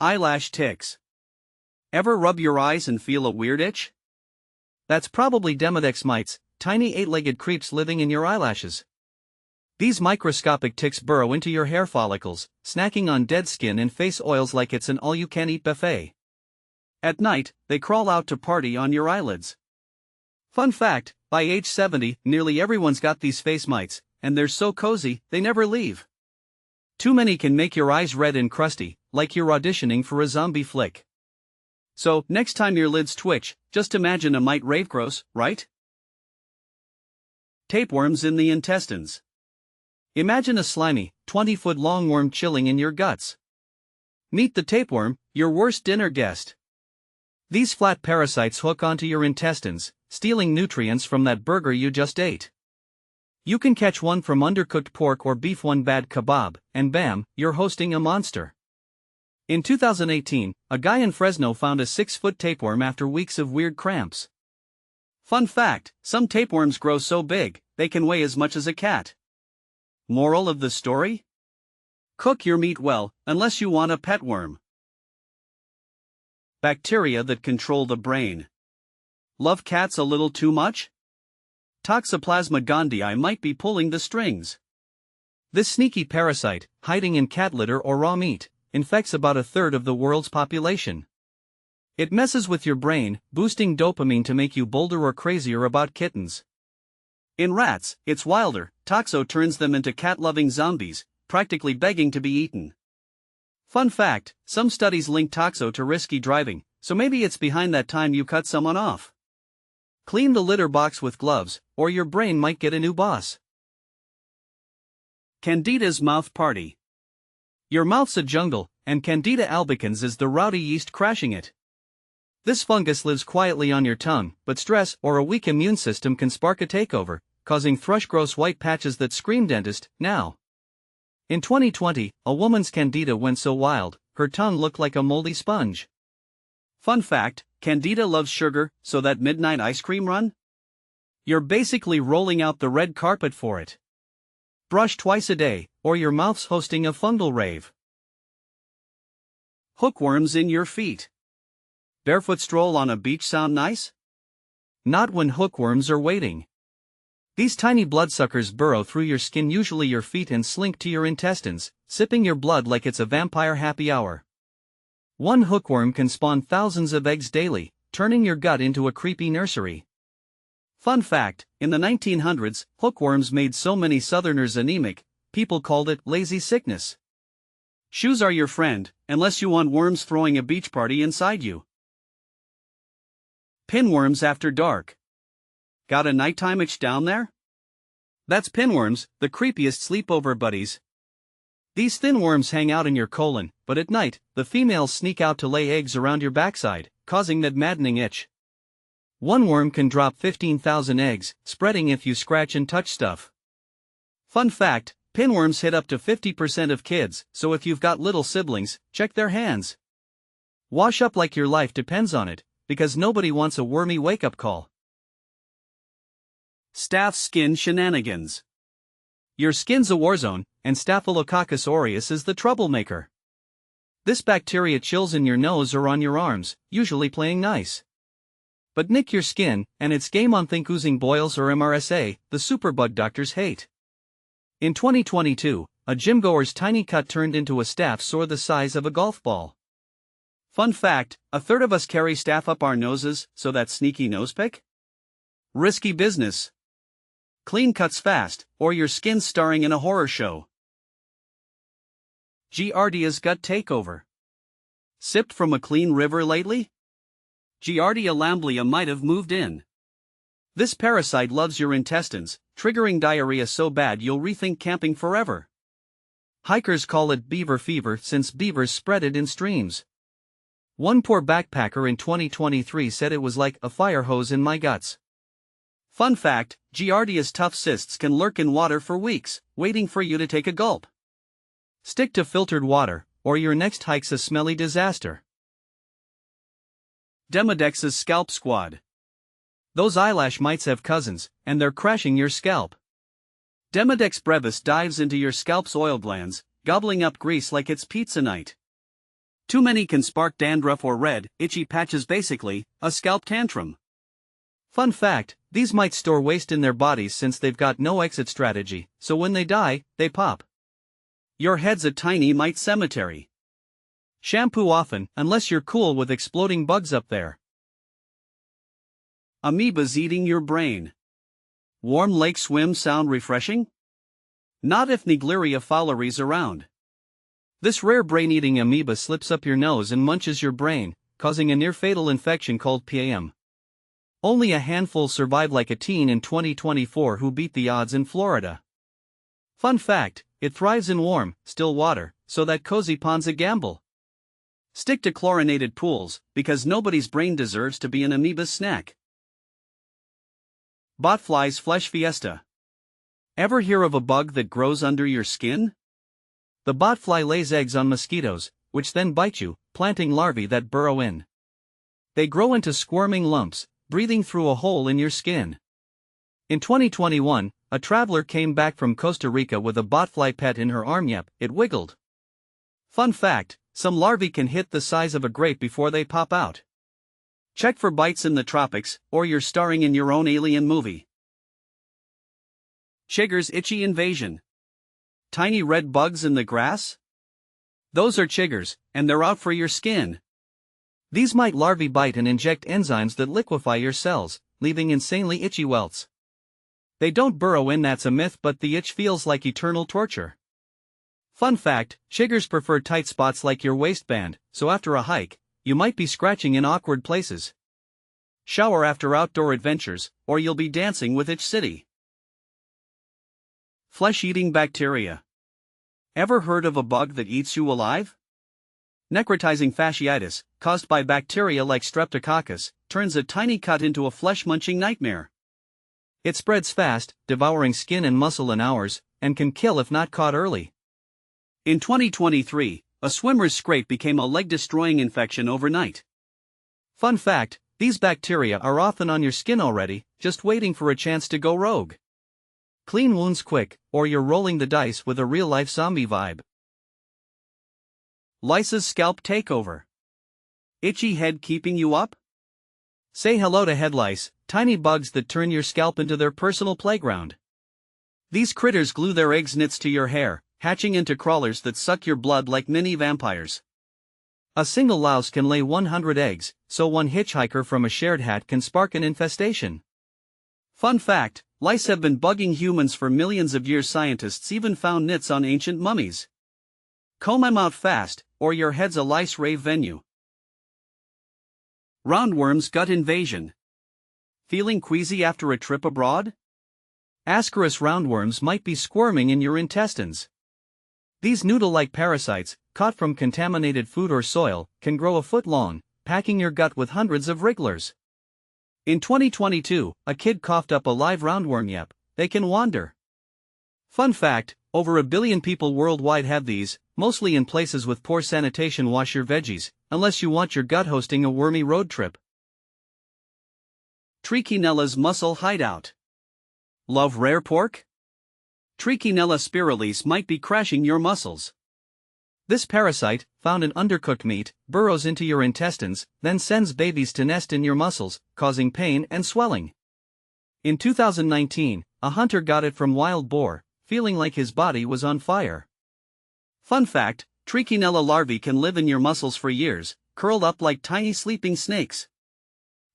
Eyelash ticks. Ever rub your eyes and feel a weird itch? That's probably Demodex mites, tiny 8-legged creeps living in your eyelashes. These microscopic ticks burrow into your hair follicles, snacking on dead skin and face oils like it's an all-you-can-eat buffet. At night, they crawl out to party on your eyelids. Fun fact, by age 70, nearly everyone's got these face mites, and they're so cozy, they never leave. Too many can make your eyes red and crusty, like you're auditioning for a zombie flick. So, next time your lids twitch, just imagine a mite rave gross, right? Tapeworms in the intestines. Imagine a slimy, 20-foot-long worm chilling in your guts. Meet the tapeworm, your worst dinner guest. These flat parasites hook onto your intestines, stealing nutrients from that burger you just ate. You can catch one from undercooked pork or beef, one bad kebab, and bam, you're hosting a monster. In 2018, a guy in Fresno found a 6-foot tapeworm after weeks of weird cramps. Fun fact, some tapeworms grow so big, they can weigh as much as a cat. Moral of the story? Cook your meat well, unless you want a pet worm. Bacteria that control the brain. Love cats a little too much? Toxoplasma gondii might be pulling the strings. This sneaky parasite, hiding in cat litter or raw meat, infects about a third of the world's population. It messes with your brain, boosting dopamine to make you bolder or crazier about kittens. In rats, it's wilder. Toxo turns them into cat-loving zombies, practically begging to be eaten. Fun fact, some studies link Toxo to risky driving, so maybe it's behind that time you cut someone off. Clean the litter box with gloves, or your brain might get a new boss. Candida's mouth party. Your mouth's a jungle, and Candida albicans is the rowdy yeast crashing it. This fungus lives quietly on your tongue, but stress or a weak immune system can spark a takeover, causing gross white patches that scream dentist, now. In 2020, a woman's Candida went so wild, her tongue looked like a moldy sponge. Fun fact, Candida loves sugar, so that midnight ice cream run? You're basically rolling out the red carpet for it. Brush twice a day, or your mouth's hosting a fungal rave. Hookworms in your feet. Barefoot stroll on a beach sound nice? Not when hookworms are waiting. These tiny bloodsuckers burrow through your skin, usually your feet, and slink to your intestines, sipping your blood like it's a vampire happy hour. One hookworm can spawn thousands of eggs daily, turning your gut into a creepy nursery. Fun fact, in the 1900s, hookworms made so many Southerners anemic, people called it lazy sickness. Shoes are your friend, unless you want worms throwing a beach party inside you. Pinworms after dark. Got a nighttime itch down there? That's pinworms, the creepiest sleepover buddies. These thin worms hang out in your colon, but at night, the females sneak out to lay eggs around your backside, causing that maddening itch. One worm can drop 15,000 eggs, spreading if you scratch and touch stuff. Fun fact, pinworms hit up to 50% of kids, so if you've got little siblings, check their hands. Wash up like your life depends on it, because nobody wants a wormy wake-up call. Staph skin shenanigans. Your skin's a war zone, and Staphylococcus aureus is the troublemaker. This bacteria chills in your nose or on your arms, usually playing nice. But nick your skin, and it's game on. Think oozing boils or MRSA, the superbug doctors hate. In 2022, a gymgoer's tiny cut turned into a staph sore the size of a golf ball. Fun fact, a third of us carry staph up our noses, so that sneaky nose pick? Risky business. Clean cuts fast, or your skin's starring in a horror show. Giardia's gut takeover. Sipped from a clean river lately? Giardia lamblia might have moved in. This parasite loves your intestines, triggering diarrhea so bad you'll rethink camping forever. Hikers call it beaver fever since beavers spread it in streams. One poor backpacker in 2023 said it was like a fire hose in my guts. Fun fact, Giardia's tough cysts can lurk in water for weeks, waiting for you to take a gulp. Stick to filtered water, or your next hike's a smelly disaster. Demodex's scalp squad. Those eyelash mites have cousins, and they're crashing your scalp. Demodex brevis dives into your scalp's oil glands, gobbling up grease like it's pizza night. Too many can spark dandruff or red, itchy patches, basically, a scalp tantrum. Fun fact, these mites store waste in their bodies since they've got no exit strategy, so when they die, they pop. Your head's a tiny mite cemetery. Shampoo often, unless you're cool with exploding bugs up there. Amoebas eating your brain. Warm lake swim sound refreshing? Not if Nigleria fowlerie's around. This rare brain-eating amoeba slips up your nose and munches your brain, causing a near-fatal infection called PAM. Only a handful survived, like a teen in 2024 who beat the odds in Florida. Fun fact, it thrives in warm, still water, so that cozy pond's a gamble. Stick to chlorinated pools, because nobody's brain deserves to be an amoeba's snack. Botfly's flesh fiesta. Ever hear of a bug that grows under your skin? The botfly lays eggs on mosquitoes, which then bite you, planting larvae that burrow in. They grow into squirming lumps, breathing through a hole in your skin. In 2021, a traveler came back from Costa Rica with a botfly pet in her arm. Yep, it wiggled. Fun fact, some larvae can hit the size of a grape before they pop out. Check for bites in the tropics, or you're starring in your own alien movie. Chiggers' itchy invasion. Tiny red bugs in the grass? Those are chiggers, and they're out for your skin. These mite larvae bite and inject enzymes that liquefy your cells, leaving insanely itchy welts. They don't burrow in, that's a myth, but the itch feels like eternal torture. Fun fact, chiggers prefer tight spots like your waistband, so after a hike, you might be scratching in awkward places. Shower after outdoor adventures, or you'll be dancing with Itch City. Flesh-eating bacteria. Ever heard of a bug that eats you alive? Necrotizing fasciitis, caused by bacteria like Streptococcus, turns a tiny cut into a flesh-munching nightmare. It spreads fast, devouring skin and muscle in hours, and can kill if not caught early. In 2023, a swimmer's scrape became a leg-destroying infection overnight. Fun fact, these bacteria are often on your skin already, just waiting for a chance to go rogue. Clean wounds quick, or you're rolling the dice with a real-life zombie vibe. Lice's scalp takeover. Itchy head keeping you up? Say hello to head lice, tiny bugs that turn your scalp into their personal playground. These critters glue their eggs nits to your hair, hatching into crawlers that suck your blood like mini vampires. A single louse can lay 100 eggs, so one hitchhiker from a shared hat can spark an infestation. Fun fact, lice have been bugging humans for millions of years. Scientists even found nits on ancient mummies. Comb them out fast, or your head's a lice rave venue. Roundworms Gut Invasion. Feeling queasy after a trip abroad? Ascaris roundworms might be squirming in your intestines. These noodle-like parasites, caught from contaminated food or soil, can grow a foot long, packing your gut with hundreds of wrigglers. In 2022, a kid coughed up a live roundworm. Yep, they can wander. Fun fact, over 1 billion people worldwide have these, mostly in places with poor sanitation. Wash your veggies, unless you want your gut hosting a wormy road trip. Trichinella's muscle hideout. Love rare pork? Trichinella spiralis might be crashing your muscles. This parasite, found in undercooked meat, burrows into your intestines, then sends babies to nest in your muscles, causing pain and swelling. In 2019, a hunter got it from wild boar, feeling like his body was on fire. Fun fact, Trichinella larvae can live in your muscles for years, curled up like tiny sleeping snakes.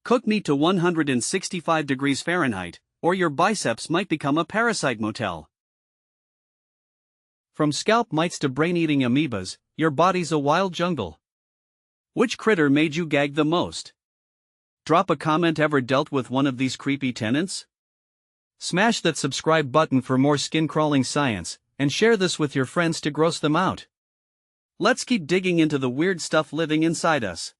Cook meat to 165 degrees Fahrenheit, or your biceps might become a parasite motel. From scalp mites to brain-eating amoebas, your body's a wild jungle. Which critter made you gag the most? Drop a comment. Ever dealt with one of these creepy tenants? Smash that subscribe button for more skin-crawling science, and share this with your friends to gross them out. Let's keep digging into the weird stuff living inside us.